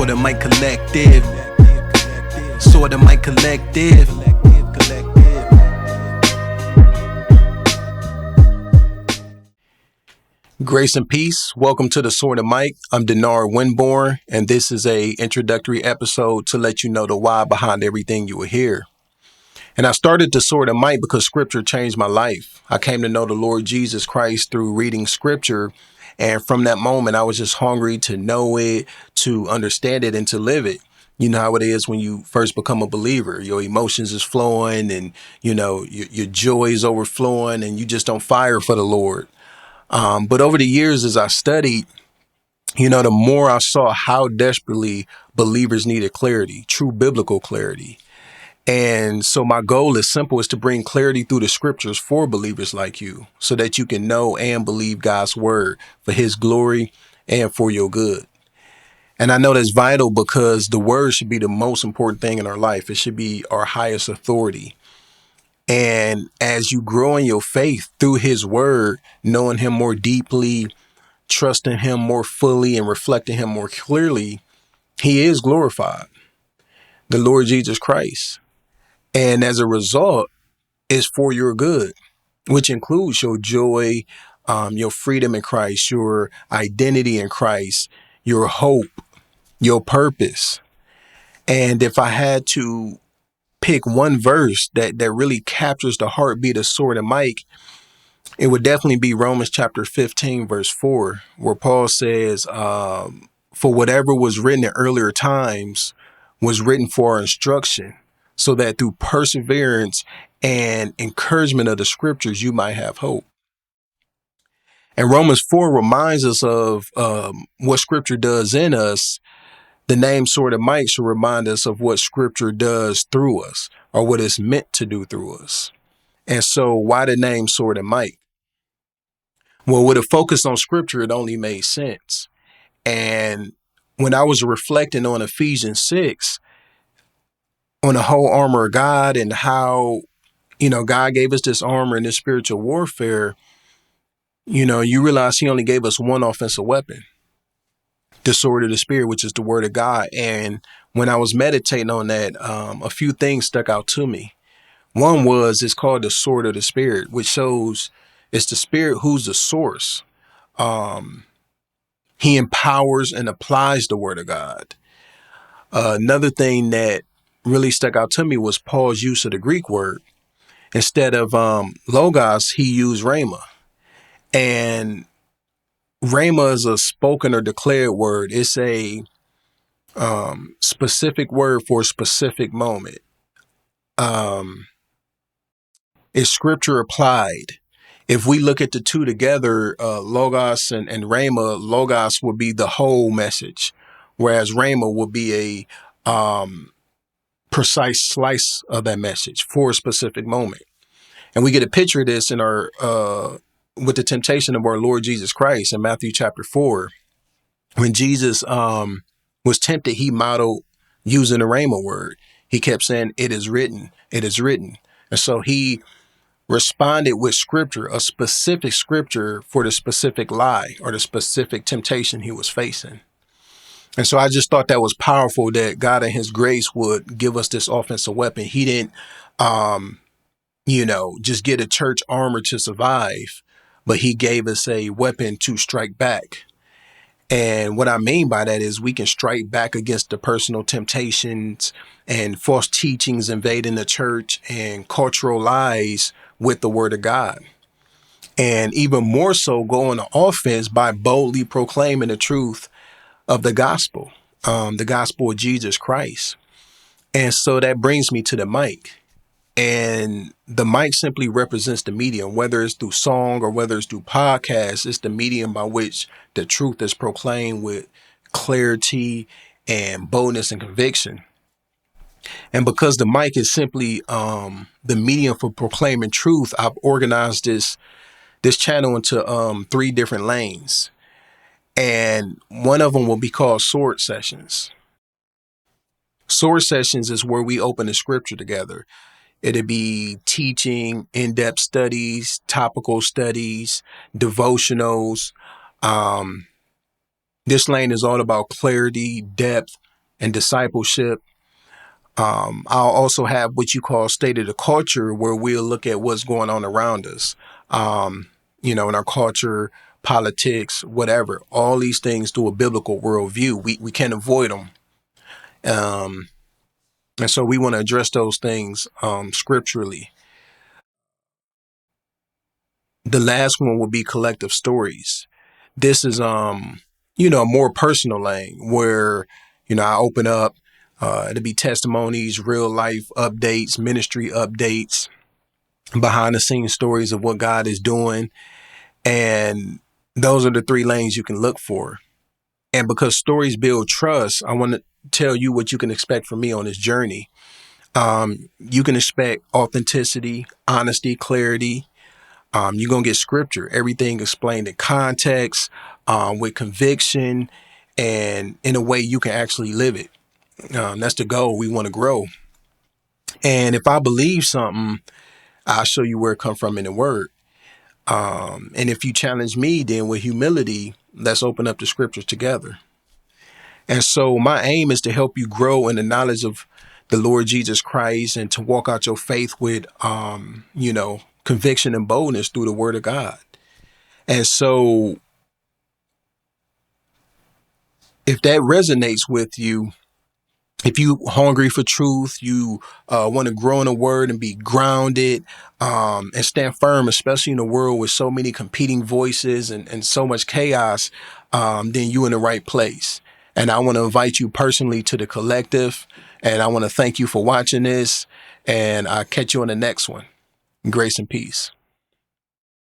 Sorta Mic Collective. Sorta Mic Collective. Grace and peace. Welcome to the Sorta Mic. I'm Denard Winborn, and this is a introductory episode to let you know the why behind everything you will hear. And I started the Sorta Mic because scripture changed my life. I came to know the Lord Jesus Christ through reading scripture. And from that moment, I was just hungry to know it, to understand it, and to live it. You know how it is when you first become a believer. Your emotions is flowing and, your joy is overflowing and you just on fire for the Lord. But over the years, as I studied, the more I saw how desperately believers needed clarity, true biblical clarity. And so my goal is simple, is to bring clarity through the scriptures for believers like you so that you can know and believe God's word for his glory and for your good. And I know that's vital because the word should be the most important thing in our life. It should be our highest authority. And as you grow in your faith through his word, knowing him more deeply, trusting him more fully, and reflecting him more clearly, he is glorified, the Lord Jesus Christ. And as a result, it's for your good, which includes your joy, your freedom in Christ, your identity in Christ, your hope, your purpose. And if I had to pick one verse that really captures the heartbeat of Sorta Mic, it would definitely be Romans chapter 15, verse 4, where Paul says, for whatever was written in earlier times was written for our instruction, so that through perseverance and encouragement of the scriptures, you might have hope. And Romans 4 reminds us of what scripture does in us. The name Sorta Mic should remind us of what scripture does through us, or what it's meant to do through us. And so why the name Sorta Mic? Well, with a focus on scripture, it only made sense. And when I was reflecting on Ephesians 6, on the whole armor of God and how, God gave us this armor in this spiritual warfare, you realize he only gave us one offensive weapon, the sword of the spirit, which is the word of God. And when I was meditating on that, a few things stuck out to me. One was, it's called the sword of the spirit, which shows it's the spirit who's the source. He empowers and applies the word of God. Another thing that really stuck out to me was Paul's use of the Greek word. Instead of logos, he used rhema. And rhema is a spoken or declared word. It's a specific word for a specific moment. It's scripture applied. If we look at the two together, logos and rhema, logos would be the whole message, whereas rhema would be a precise slice of that message for a specific moment. And we get a picture of this in our with the temptation of our Lord Jesus Christ in Matthew chapter 4. When Jesus was tempted, he modeled using the rhema word. He kept saying, "It is written, it is written." And so he responded with scripture, a specific scripture for the specific lie or the specific temptation he was facing. And so I just thought that was powerful, that God in his grace would give us this offensive weapon. He didn't, just get a church armor to survive, but he gave us a weapon to strike back. And what I mean by that is we can strike back against the personal temptations and false teachings invading the church and cultural lies with the word of God. And even more so, go on the offense by boldly proclaiming the truth of the gospel of Jesus Christ. And so that brings me to the mic. And the mic simply represents the medium, whether it's through song or whether it's through podcasts. It's the medium by which the truth is proclaimed with clarity and boldness and conviction. And because the mic is simply the medium for proclaiming truth, I've organized this channel into 3 different lanes. And one of them will be called Sword Sessions. Sword Sessions is where we open the scripture together. It'd be teaching, in-depth studies, topical studies, devotionals. This lane is all about clarity, depth, and discipleship. I'll also have what you call state of the culture, where we'll look at what's going on around us, in our culture, politics, whatever. All these things through a biblical worldview. We can't avoid them. And so we want to address those things scripturally. The last one will be collective stories. This is a more personal lane where, I open up, it'll be testimonies, real life updates, ministry updates, behind the scenes stories of what God is doing. And those are the three lanes you can look for. And because stories build trust, I want to tell you what you can expect from me on this journey. You can expect authenticity, honesty, clarity. You're going to get scripture, everything explained in context, with conviction, and in a way you can actually live it. That's the goal. We want to grow. And if I believe something, I'll show you where it come from in the word. And if you challenge me, then with humility, let's open up the scriptures together. And so my aim is to help you grow in the knowledge of the Lord Jesus Christ and to walk out your faith with, conviction and boldness through the word of God. And so if that resonates with you, if you hungry for truth, you want to grow in the word and be grounded and stand firm, especially in a world with so many competing voices and so much chaos, then you're in the right place. And I want to invite you personally to the collective. And I want to thank you for watching this. And I'll catch you on the next one. Grace and peace.